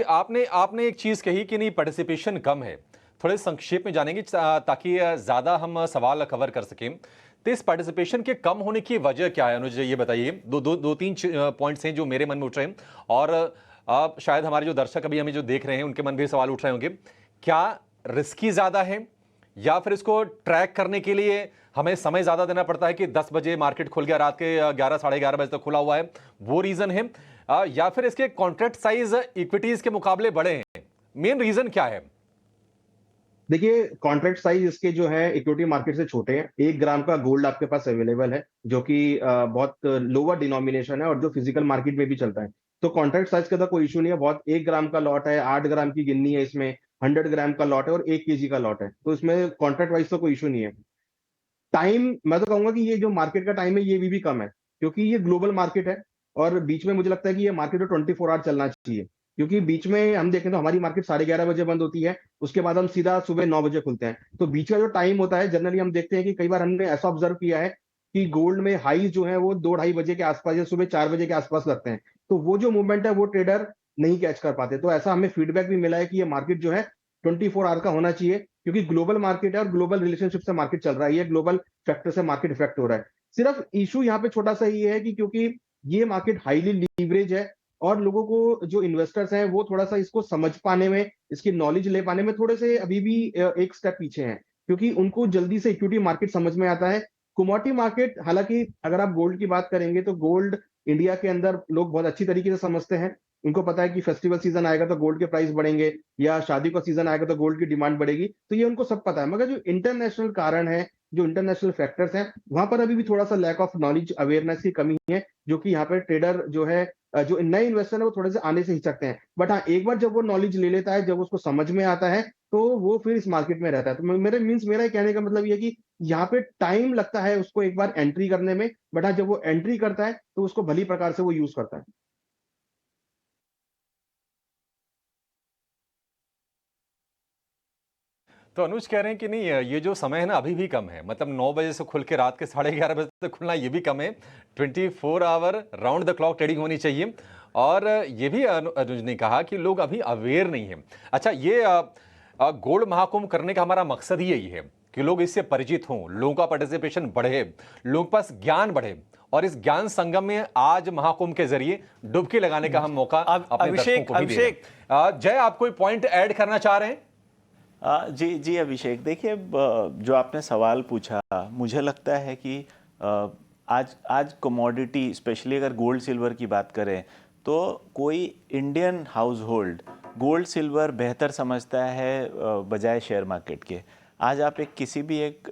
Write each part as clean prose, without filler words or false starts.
आपने आपने एक चीज़ कही कि नहीं पार्टिसिपेशन कम है। थोड़े संक्षेप में जानेंगे ताकि ज़्यादा हम सवाल कवर कर सकें। तो इस पार्टिसिपेशन के कम होने की वजह क्या है अनुज, ये बताइए। दो तीन पॉइंट्स हैं जो मेरे मन में उठ रहे हैं और शायद हमारे जो दर्शक अभी हमें जो देख रहे हैं उनके मन में भी सवाल उठ रहे होंगे। क्या रिस्की ज़्यादा है या फिर इसको ट्रैक करने के लिए हमें समय ज़्यादा देना पड़ता है कि 10 बजे मार्केट खुल गया, रात के 11 साढ़े 11 बजे तक खुला हुआ है, वो रीज़न है? या फिर इसके कॉन्ट्रैक्ट साइज इक्विटीज के मुकाबले बड़े हैं? मेन रीजन क्या है? देखिए, कॉन्ट्रैक्ट साइज इसके जो है इक्विटी मार्केट से छोटे हैं। 1 ग्राम का गोल्ड आपके पास अवेलेबल है, जो कि बहुत लोअर डिनोमिनेशन है और जो फिजिकल मार्केट में भी चलता है। तो कॉन्ट्रैक्ट साइज का तो कोई इशू नहीं है। बहुत 1 ग्राम का लॉट है, 8 ग्राम की गिन्नी है इसमें, 100 ग्राम का लॉट है और 1 केजी का लॉट है। तो इसमें कॉन्ट्रैक्ट वाइज तो कोई इशू नहीं है। टाइम मैं तो कहूंगा कि ये जो मार्केट का टाइम है ये भी कम है, क्योंकि ये ग्लोबल मार्केट है। और बीच में मुझे लगता है कि ये मार्केट 24 आवर चलना चाहिए, क्योंकि बीच में हम देखें तो हमारी मार्केट 11:30 बजे बंद होती है। उसके बाद हम सीधा सुबह 9 बजे खुलते हैं। तो बीच का जो टाइम होता है, जनरली हम देखते हैं कि कई बार हमने ऐसा ऑब्जर्व किया है कि गोल्ड में हाई जो है वो 2-2:30 बजे के आसपास या सुबह 4 बजे के आसपास लगते हैं। तो वो जो मूवमेंट है वो ट्रेडर नहीं कैच कर पाते। तो ऐसा हमें फीडबैक भी मिला है कि ये मार्केट जो है 24 आवर का होना चाहिए, क्योंकि ग्लोबल मार्केट है और ग्लोबल रिलेशनशिप से मार्केट चल रहा है। ये ग्लोबल फैक्टर से मार्केट इफेक्ट हो रहा है। सिर्फ इशू यहाँ पे छोटा सा ये है कि क्योंकि ये मार्केट हाईली लीवरेज है और लोगों को जो इन्वेस्टर्स हैं वो थोड़ा सा इसको समझ पाने में, इसकी नॉलेज ले पाने में थोड़े से अभी भी एक स्टेप पीछे हैं, क्योंकि उनको जल्दी से इक्विटी मार्केट समझ में आता है। कमोडिटी मार्केट, हालांकि अगर आप गोल्ड की बात करेंगे तो गोल्ड इंडिया के अंदर लोग बहुत अच्छी तरीके से समझते हैं। उनको पता है कि फेस्टिवल सीजन आएगा तो गोल्ड के प्राइस बढ़ेंगे, या शादी का सीजन आएगा तो गोल्ड की डिमांड बढ़ेगी। तो ये उनको सब पता है। मगर जो इंटरनेशनल कारण है, जो इंटरनेशनल फैक्टर्स हैं, वहां पर अभी भी थोड़ा सा लैक ऑफ नॉलेज, अवेयरनेस की कमी है, जो कि यहाँ पे ट्रेडर जो है, जो नए इन्वेस्टर है वो थोड़े से आने से हिचकते हैं। बट हाँ, एक बार जब वो नॉलेज ले लेता है, जब उसको समझ में आता है, तो वो फिर इस मार्केट में रहता है। तो मेरा कहने का मतलब ये है कि यहाँ पे टाइम लगता है उसको एक बार एंट्री करने में। बट हाँ, जब वो एंट्री करता है तो उसको भली प्रकार से वो यूज करता है। तो अनुज कह रहे हैं कि नहीं, ये जो समय है ना अभी भी कम है। मतलब 9 बजे से खुल के रात के 11:30 बजे तक खुलना ये भी कम है। 24 hour round the clock trading होनी चाहिए। और ये भी अनुज ने कहा कि लोग अभी अवेयर नहीं है। अच्छा, ये गोल्ड महाकुंभ करने का हमारा मकसद ही यही है कि लोग इससे परिचित हों, लोगों का पार्टिसिपेशन बढ़े, लोगों के पास ज्ञान बढ़े। और इस ज्ञान संगम में आज महाकुंभ के जरिए डुबकी लगाने का हम मौका अपने दर्शकों को भी दे रहे हैं। जय, आप कोई पॉइंट ऐड करना चाह रहे हैं? जी जी अभिषेक, देखिए जो आपने सवाल पूछा, मुझे लगता है कि आज आज कमोडिटी, स्पेशली अगर गोल्ड सिल्वर की बात करें, तो कोई Indian house hold gold silver बेहतर समझता है बजाय शेयर मार्केट के। आज आप किसी भी एक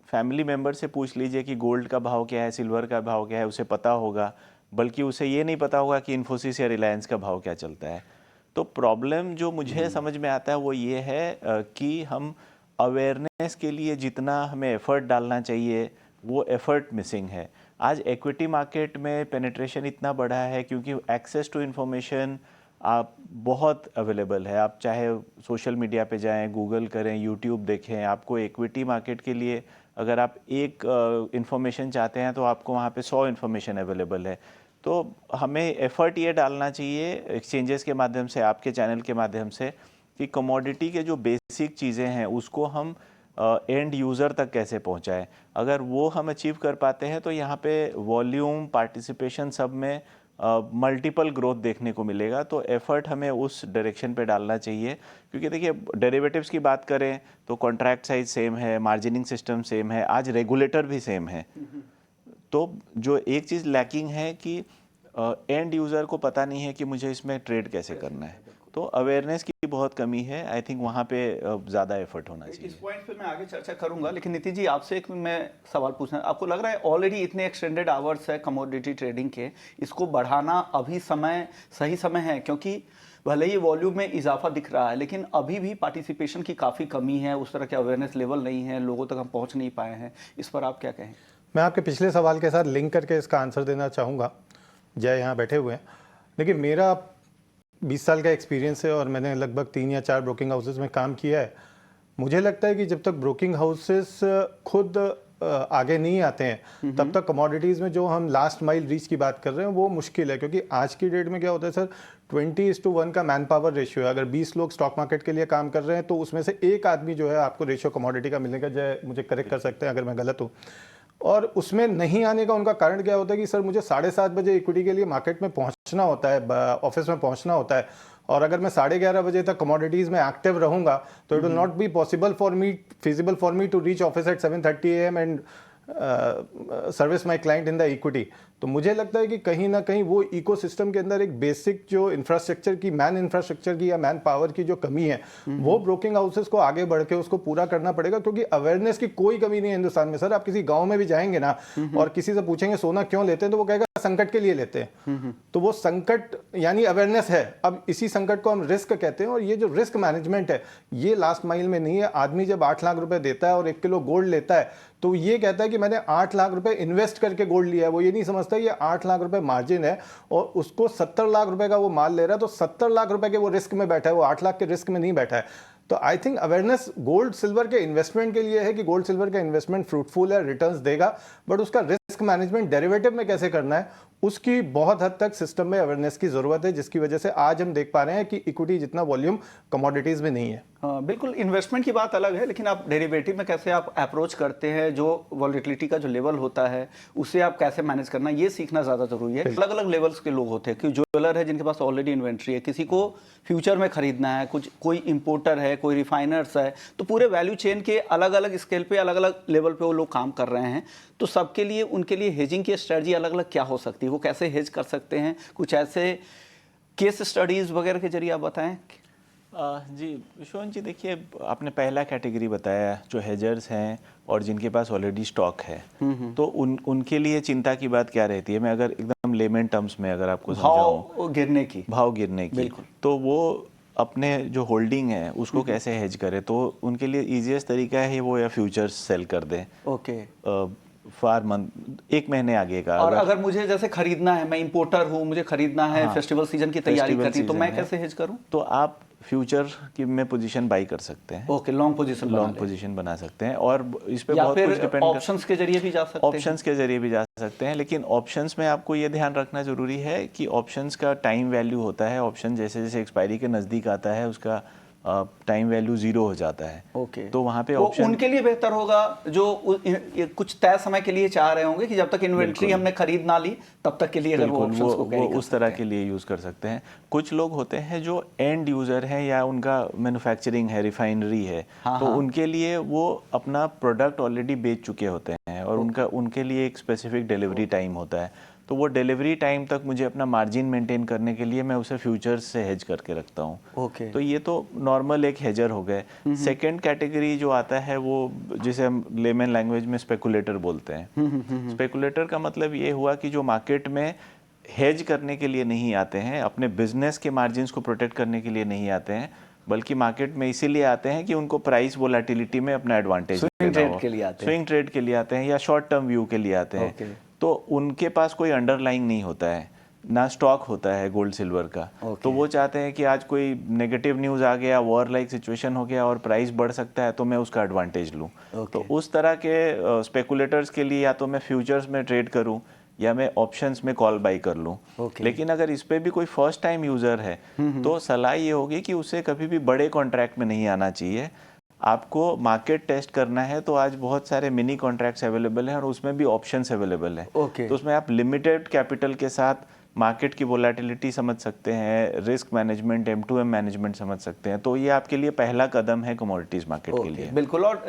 फैमिली मेम्बर से पूछ लीजिए कि गोल्ड का भाव क्या है, सिल्वर का भाव क्या है, उसे पता होगा। बल्कि उसे ये नहीं पता होगा कि इन्फोसिस या रिलायंस का भाव क्या चलता है। तो प्रॉब्लम जो मुझे समझ में आता है वो ये है कि हम अवेयरनेस के लिए जितना हमें एफर्ट डालना चाहिए, वो एफर्ट मिसिंग है। आज इक्विटी मार्केट में पेनिट्रेशन इतना बढ़ा है क्योंकि एक्सेस टू इन्फॉर्मेशन आप बहुत अवेलेबल है। आप चाहे सोशल मीडिया पे जाएं, गूगल करें, यूट्यूब देखें, आपको इक्विटी मार्केट के लिए अगर आप एक इन्फॉर्मेशन चाहते हैं तो आपको वहाँ पे 100 इन्फॉर्मेशन अवेलेबल है। तो हमें एफर्ट ये डालना चाहिए एक्सचेंजेस के माध्यम से, आपके चैनल के माध्यम से, कि कमोडिटी के जो बेसिक चीज़ें हैं उसको हम एंड यूज़र तक कैसे पहुंचाएं। अगर वो हम अचीव कर पाते हैं तो यहाँ पे वॉल्यूम, पार्टिसिपेशन सब में मल्टीपल ग्रोथ देखने को मिलेगा। तो एफर्ट हमें उस डायरेक्शन पे डालना चाहिए, क्योंकि देखिए डेरिवेटिव्स की बात करें तो कॉन्ट्रैक्ट साइज सेम है, मार्जिनिंग सिस्टम सेम है, आज रेगुलेटर भी सेम है। तो जो एक चीज़ लैकिंग है कि एंड यूज़र को पता नहीं है कि मुझे इसमें ट्रेड कैसे करना है। तो अवेयरनेस की बहुत कमी है। आई थिंक वहाँ पे ज़्यादा एफर्ट होना चाहिए। इस पॉइंट पे मैं आगे चर्चा करूंगा, लेकिन नीतिन जी आपसे एक मैं सवाल पूछना, आपको लग रहा है ऑलरेडी इतने एक्सटेंडेड आवर्स है कमोडिटी ट्रेडिंग के, इसको बढ़ाना अभी सही समय है? क्योंकि भले ही वॉल्यूम में इजाफा दिख रहा है, लेकिन अभी भी पार्टिसिपेशन की काफ़ी कमी है, उस तरह के अवेयरनेस लेवल नहीं है, लोगों तक हम पहुँच नहीं पाए हैं। इस पर आप क्या कहें? मैं आपके पिछले सवाल के साथ लिंक करके इसका आंसर देना चाहूँगा। जय यहाँ बैठे हुए हैं। देखिए, मेरा 20 साल का एक्सपीरियंस है और मैंने लगभग 3 या 4 ब्रोकिंग हाउसेस में काम किया है। मुझे लगता है कि जब तक ब्रोकिंग हाउसेस खुद आगे नहीं आते हैं तब तक कमोडिटीज़ में जो हम लास्ट माइल रीच की बात कर रहे हैं वो मुश्किल है, क्योंकि आज की डेट में क्या होता है सर, 20:1 का मैन पावर रेशियो है। अगर 20 लोग स्टॉक मार्केट के लिए काम कर रहे हैं तो उसमें से एक आदमी जो है आपको रेशियो कमोडिटी का मिलेगा। जय मुझे करेक्ट कर सकते हैं अगर मैं गलत हूँ। और उसमें नहीं आने का उनका कारण क्या होता है कि सर मुझे 7:30 बजे इक्विटी के लिए मार्केट में पहुंचना होता है, ऑफिस में पहुंचना होता है, और अगर मैं 11:30 बजे तक कमोडिटीज में एक्टिव रहूंगा तो it will not be feasible for me to reach office at 7:30 AM and service my client in the equity. तो मुझे लगता है कि कहीं ना कहीं वो इकोसिस्टम के अंदर एक बेसिक जो इंफ्रास्ट्रक्चर की, मैन इंफ्रास्ट्रक्चर की या मैन पावर की जो कमी है वो ब्रोकिंग हाउसेस को आगे बढ़ के उसको पूरा करना पड़ेगा, क्योंकि अवेयरनेस की कोई कमी नहीं है हिंदुस्तान में। सर आप किसी गांव में भी जाएंगे ना और किसी से पूछेंगे सोना क्यों लेते हैं तो वो कहेगा संकट के लिए लेते हैं। तो वो संकट यानी अवेयरनेस है। अब इसी संकट को हम रिस्क कहते हैं, और ये जो रिस्क मैनेजमेंट है ये लास्ट माइल में नहीं है। आदमी जब 8 लाख रुपए देता है और 1 किलो गोल्ड लेता है तो ये कहता है कि मैंने 8 लाख रुपए इन्वेस्ट करके गोल्ड लिया है। वो ये नहीं समझता ये 8 लाख रुपए मार्जिन है और उसको 70 लाख रुपए का वो माल ले रहा है, तो 70 लाख रुपए के वो रिस्क में बैठा है, वो 8 लाख के रिस्क में नहीं बैठा है। तो I think awareness gold silver के इन्वेस्टमेंट के लिए है कि गोल्ड सिल्वर का इन्वेस्टमेंट फ्रूटफुल है, रिटर्न्स देगा, बट उसका रिस्क मैनेजमेंट डेरिवेटिव में कैसे करना है उसकी बहुत हद तक सिस्टम में अवेयरनेस की जरूरत है, जिसकी वजह से आज हम देख पा रहे हैं कि इक्विटी जितना वॉल्यूम कमोडिटीज में नहीं है। हाँ बिल्कुल, इन्वेस्टमेंट की बात अलग है, लेकिन आप डेरिवेटिव में कैसे आप अप्रोच करते हैं, जो वॉलेटिलिटी का जो लेवल होता है उसे आप कैसे मैनेज करना, ये सीखना ज़्यादा जरूरी है। अलग अलग लेवल्स के लोग होते हैं, कि ज्वेलर है जिनके पास ऑलरेडी इन्वेंट्री है, किसी को फ्यूचर में खरीदना है, कोई इंपोर्टर है, कोई रिफाइनर्स है, तो पूरे वैल्यू चेन के अलग अलग स्केल पे, अलग अलग लेवल पे वो लोग काम कर रहे हैं। तो सबके लिए उनके लिए हेजिंग की स्ट्रेटजी अलग अलग क्या हो सकती है, वो कैसे हेज कर सकते हैं, कुछ ऐसे केस स्टडीज वगैरह के जरिए आप बताएं। जी विश्वनाथ जी, देखिए आपने पहला कैटेगरी बताया जो हेजर्स हैं और जिनके पास ऑलरेडी स्टॉक है, तो उनके लिए चिंता की बात क्या रहती है? मैं अगर एकदम लेमन टर्म्स में अगर आपको समझाऊं, भाव गिरने की, तो वो अपने जो होल्डिंग है उसको कैसे हेज करे? तो उनके लिए इजीएस्ट तरीका है वो या फ्यूचर्स सेल कर दें। ओके, फार मंथ 1 महीने आगे का। और अगर मुझे जैसे खरीदना है, मैं इंपोर्टर हूँ, मुझे खरीदना है, फेस्टिवल सीजन की तैयारी करनी है, तो मैं कैसे हेज करूँ? तो आप फ्यूचर की में पोजीशन बाई कर सकते हैं। ओके, लॉन्ग पोजीशन बना सकते हैं, और इस पे या बहुत फिर कुछ डिपेंड ऑप्शंस के जरिए भी जा सकते हैं। ऑप्शंस के जरिए भी जा सकते हैं, लेकिन ऑप्शंस में आपको ये ध्यान रखना जरूरी है कि ऑप्शंस का टाइम वैल्यू होता है। ऑप्शन जैसे जैसे एक्सपायरी के नज़दीक आता है उसका टाइम वैल्यू 0 हो जाता है। ओके, तो वहाँ पे वो ऑप्शन उनके लिए बेहतर होगा जो कुछ तय समय के लिए चाह रहे होंगे कि जब तक इन्वेंट्री हमने खरीद ना ली तब तक के लिए, अगर वो ऑप्शंस को वो उस तरह के लिए यूज़ कर सकते हैं। कुछ लोग होते हैं जो एंड यूज़र हैं या उनका मैन्युफैक्चरिंग है, रिफाइनरी है, तो उनके लिए वो अपना प्रोडक्ट ऑलरेडी बेच चुके होते हैं और उनके लिए एक स्पेसिफिक डिलीवरी टाइम होता है। तो वो डिलीवरी टाइम तक मुझे अपना मार्जिन मेंटेन करने के लिए मैं उसे फ्यूचर्स से हेज करके रखता हूँ। ओके, तो ये तो नॉर्मल एक हेजर हो गए। सेकंड कैटेगरी जो आता है वो जिसे हम लेमन लैंग्वेज में स्पेकुलेटर बोलते हैं। स्पेकुलेटर का मतलब ये हुआ कि जो मार्केट में हेज करने के लिए नहीं आते हैं, अपने बिजनेस के मार्जिन्स को प्रोटेक्ट करने के लिए नहीं आते हैं, बल्कि मार्केट में इसीलिए आते हैं कि उनको प्राइस वोलेटिलिटी में अपना एडवांटेज स्विंग ट्रेड के लिए आते हैं या शॉर्ट टर्म व्यू के लिए आते हैं। तो उनके पास कोई अंडरलाइंग नहीं होता है, ना स्टॉक होता है गोल्ड सिल्वर का। तो वो चाहते हैं कि आज कोई नेगेटिव न्यूज़ आ गया, वॉर लाइक सिचुएशन हो गया और प्राइस बढ़ सकता है, तो मैं उसका एडवांटेज लूँ। तो उस तरह के स्पेकुलेटर्स के लिए या तो मैं फ्यूचर्स में ट्रेड करूँ या मैं ऑप्शंस में कॉल बाई कर लूँ। लेकिन अगर इस पे भी कोई फर्स्ट टाइम यूज़र है तो सलाह ये होगी कि उसे कभी भी बड़े कॉन्ट्रैक्ट में नहीं आना चाहिए। आपको मार्केट टेस्ट करना है तो आज बहुत सारे मिनी कॉन्ट्रैक्ट्स अवेलेबल हैं और उसमें भी ऑप्शंस अवेलेबल हैं। तो उसमें आप लिमिटेड कैपिटल के साथ मार्केट की वोलेटिलिटी समझ सकते हैं, रिस्क मैनेजमेंट, M2M मैनेजमेंट समझ सकते हैं। तो ये आपके लिए पहला कदम है कमोडिटीज मार्केट के लिए। बिल्कुल। और